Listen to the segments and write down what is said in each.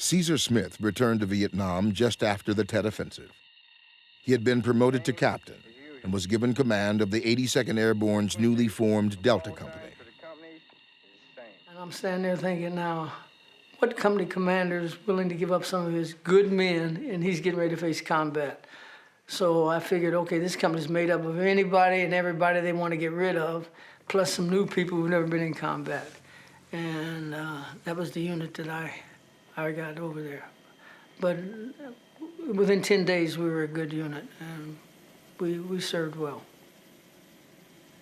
Caesar Smith returned to Vietnam just after the Tet Offensive. He had been promoted to captain and was given command of the 82nd Airborne's newly formed Delta Company. And I'm standing there thinking now, what company commander is willing to give up some of his good men and he's getting ready to face combat? So I figured, okay, this company's made up of anybody and everybody they want to get rid of, plus some new people who've never been in combat. And that was the unit that I got over there. But within 10 days, we were a good unit, and we served well.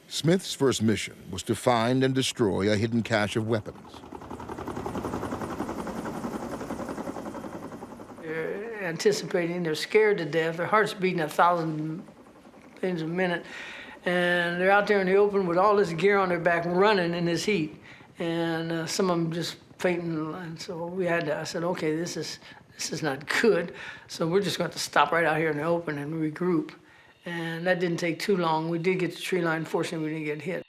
Smith's first mission was to find and destroy a hidden cache of weapons. They're anticipating, they're scared to death, their heart's beating 1,000 beats a minute, and they're out there in the open with all this gear on their back running in this heat, and some of them just fainting, and so I said, okay, this is not good, so we're just going to stop right out here in the open and regroup. And that didn't take too long. We did get the tree line. Fortunately, we didn't get hit.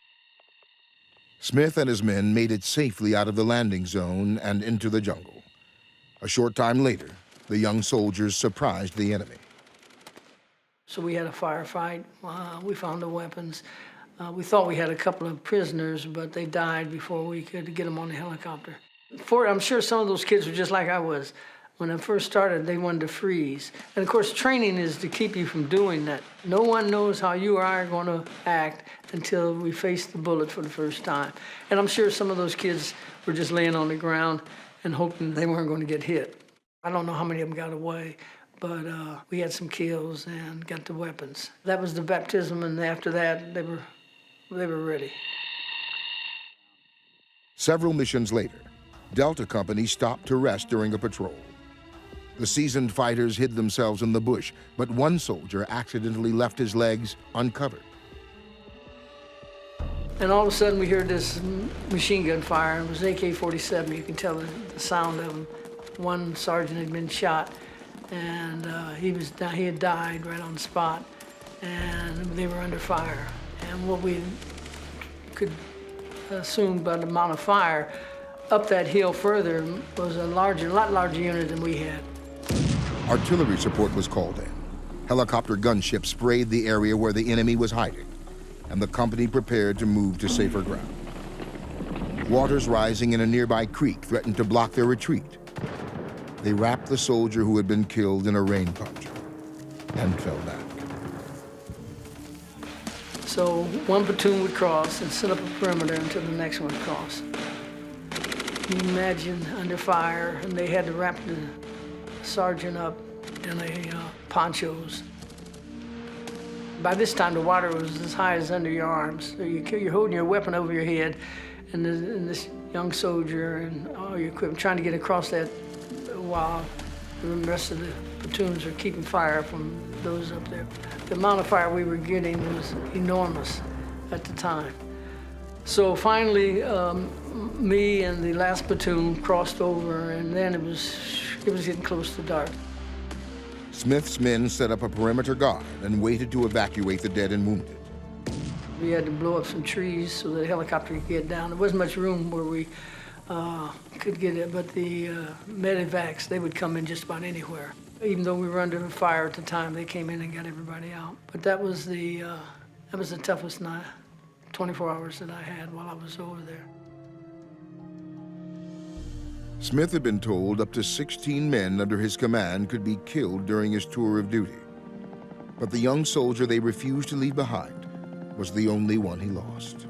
Smith and his men made it safely out of the landing zone and into the jungle. A short time later, the young soldiers surprised the enemy. So we had a firefight. We found the weapons. We thought we had a couple of prisoners, but they died before we could get them on the helicopter. I'm sure some of those kids were just like I was. When I first started, they wanted to freeze. And of course, training is to keep you from doing that. No one knows how you or I are going to act until we face the bullet for the first time. And I'm sure some of those kids were just laying on the ground and hoping they weren't going to get hit. I don't know how many of them got away, but we had some kills and got the weapons. That was the baptism, and after that, they were ready. Several missions later, Delta Company stopped to rest during a patrol. The seasoned fighters hid themselves in the bush, but one soldier accidentally left his legs uncovered. And all of a sudden, we heard this machine gun fire. It was AK-47. You can tell the sound of them. One sergeant had been shot, and he had died right on the spot, and they were under fire. And what we could assume by the amount of fire, up that hill further was a lot larger unit than we had. Artillery support was called in. Helicopter gunships sprayed the area where the enemy was hiding, and the company prepared to move to safer ground. Waters rising in a nearby creek threatened to block their retreat. They wrapped the soldier who had been killed in a rain poncho and fell back. So one platoon would cross and set up a perimeter until the next one would cross. You imagine under fire, and they had to wrap the sergeant up in ponchos. By this time, the water was as high as under your arms. So you're holding your weapon over your head, and this young soldier and all your equipment trying to get across that while the rest of the platoons are keeping fire from those up there. The amount of fire we were getting was enormous at the time. So finally, me and the last platoon crossed over, and then it was getting close to dark. Smith's men set up a perimeter guard and waited to evacuate the dead and wounded. We had to blow up some trees so that the helicopter could get down. There wasn't much room where we could get it, but the medevacs, they would come in just about anywhere. Even though we were under fire at the time, they came in and got everybody out. But that was the toughest night, 24 hours that I had while I was over there. Smith had been told up to 16 men under his command could be killed during his tour of duty. But the young soldier they refused to leave behind was the only one he lost.